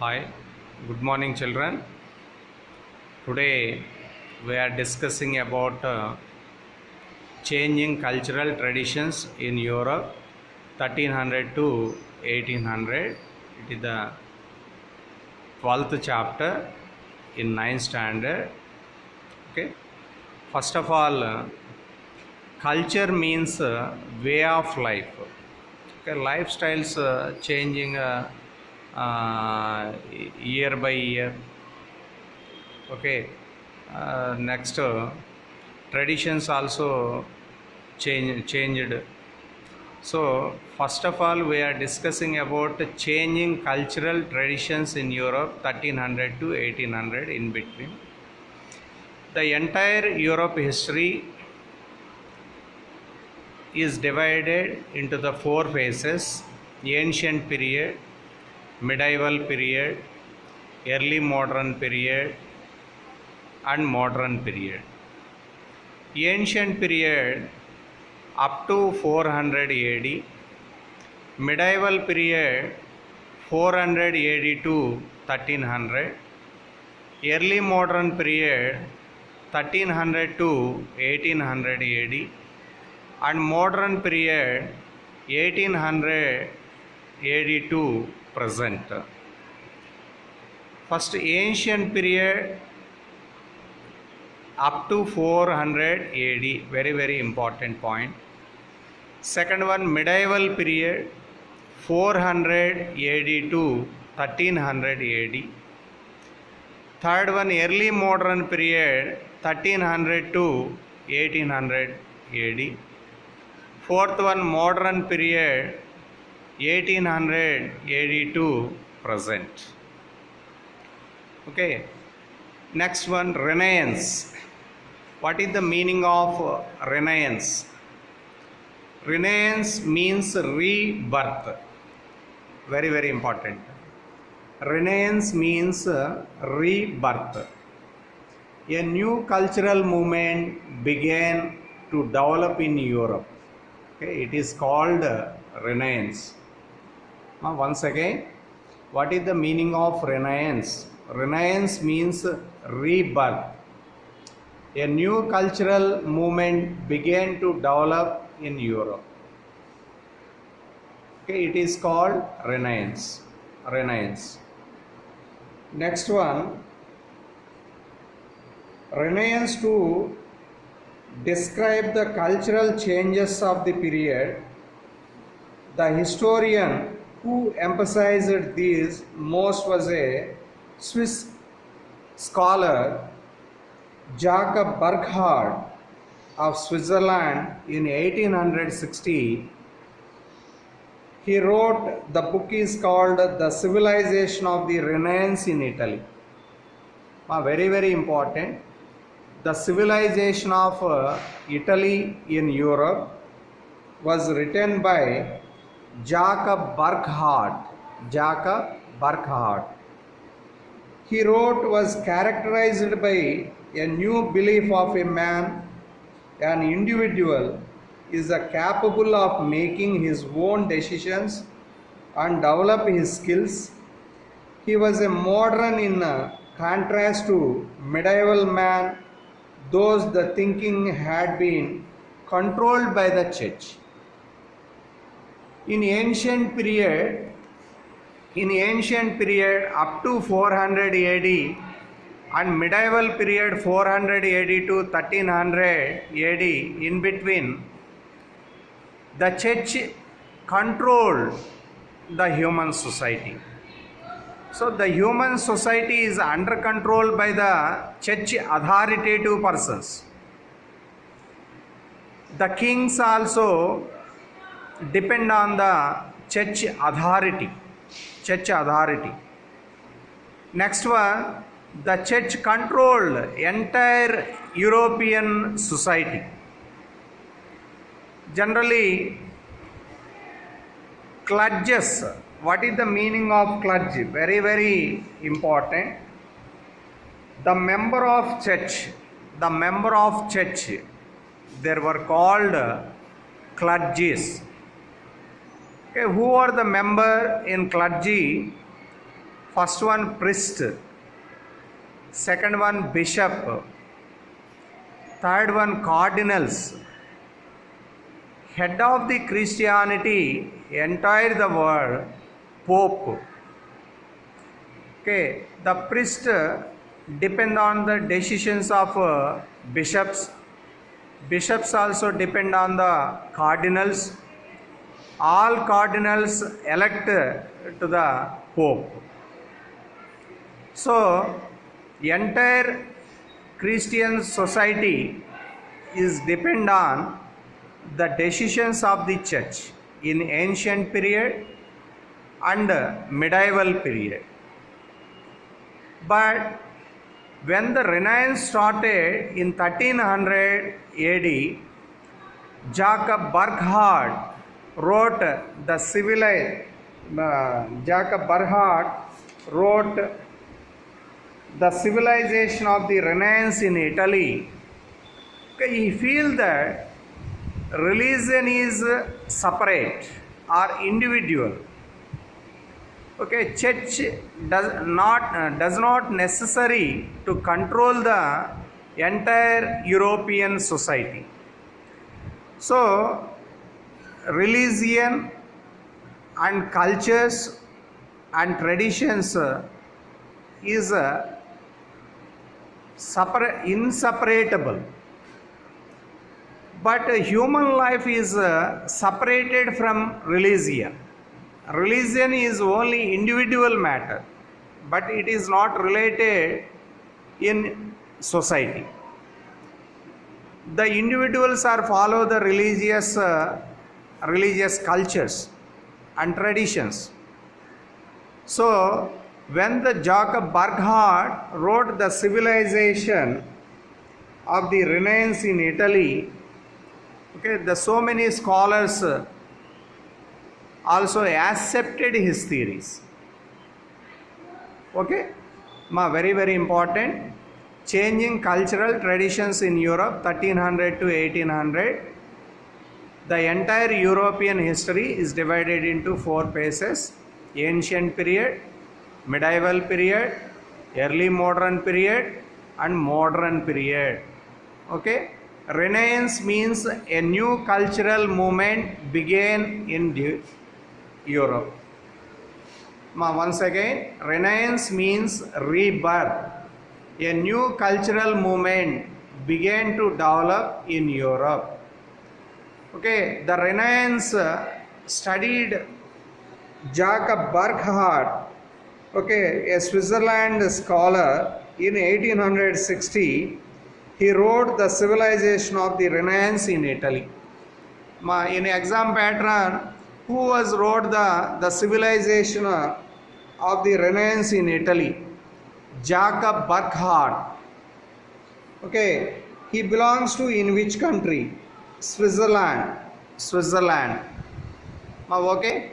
Hi, good morning, children. Today we are discussing about changing cultural traditions in Europe 1300 to 1800. It is the 12th chapter in 9th standard. Okay, first of all, culture means way of life. Okay, lifestyles changing year by year. Okay, next traditions also changed. So first of all we are discussing about changing cultural traditions in Europe 1300 to 1800. In between the entire Europe history is divided into the four phases: ancient period, medieval period, early modern period, and modern period. Ancient period up to 400 AD, medieval period 400 AD to 1300, early modern period 1300 to 1800 AD, and modern period 1800 AD to present. First, ancient period up to 400 AD, very important point. Second one, medieval period 400 AD to 1300 AD. Third one, early modern period 1300 to 1800 AD. Fourth one, modern period 1800 AD to present. Okay. Next one, Renaissance. What is the meaning of Renaissance? Renaissance means rebirth. Very important. Renaissance means rebirth. A new cultural movement began to develop in Europe. Okay, it is called Renaissance. Once again, what is the meaning of Renaissance? Renaissance means rebirth. A new cultural movement began to develop in Europe. Okay, it is called Renaissance. Renaissance. Next one, Renaissance to describe the cultural changes of the period. The historian who emphasized these most was a Swiss scholar, Jacob Burckhardt of Switzerland in 1860. He wrote, the book is called The Civilization of the Renaissance in Italy. Very important. The Civilization of Italy in Europe was written by Jacob Burckhardt. Jacob Burckhardt. He wrote, was characterized by a new belief of a man, an individual is capable of making his own decisions and develop his skills. He was a modern in contrast to medieval man, those the thinking had been controlled by the church. In ancient period up to 400 AD and medieval period 400 AD to 1300 AD, in between, the church controlled the human society. So the human society is under control by the church authoritative persons. The kings also depend on the church authority. Next one, the church controlled entire European society. Generally, clergy. What is the meaning of clergy? Very important. The member of church, they were called clergies. Okay, who are the member in clergy? First one priest, second one bishop, third one cardinals. Head of the Christianity entire the world, Pope. Okay, the priest depend on the decisions of bishops. Bishops also depend on the cardinals. All cardinals elect to the Pope. So, entire Christian society is depend on the decisions of the church in ancient period and medieval period. But when the Renaissance started in 1300 AD, Jacob Burckhardt wrote the civilization of the Renaissance in Italy. Okay, he feels that religion is separate or individual. Okay, church does not necessary to control the entire European society. So, religion and cultures and traditions is inseparable. But human life is separated from religion. Religion is only individual matter, but it is not related in society. The individuals are follow the religious cultures and traditions. So, when the Jacob Burckhardt wrote the civilization of the Renaissance in Italy, okay, so many scholars also accepted his theories. Okay, very important. Changing cultural traditions in Europe 1300 to 1800. The entire European history is divided into 4 phases: ancient period, medieval period, early modern period, and modern period. Okay, Renaissance means a new cultural movement began in Europe. Once again, Renaissance means rebirth. A new cultural movement began to develop in Europe. Okay, the Renaissance studied Jacob Burckhardt, okay, a Switzerland scholar, in 1860. He wrote the civilization of the Renaissance in Italy. In exam pattern, who wrote the civilization of the Renaissance in Italy? Jacob Burckhardt. Okay, he belongs to in which country? Switzerland. Okay.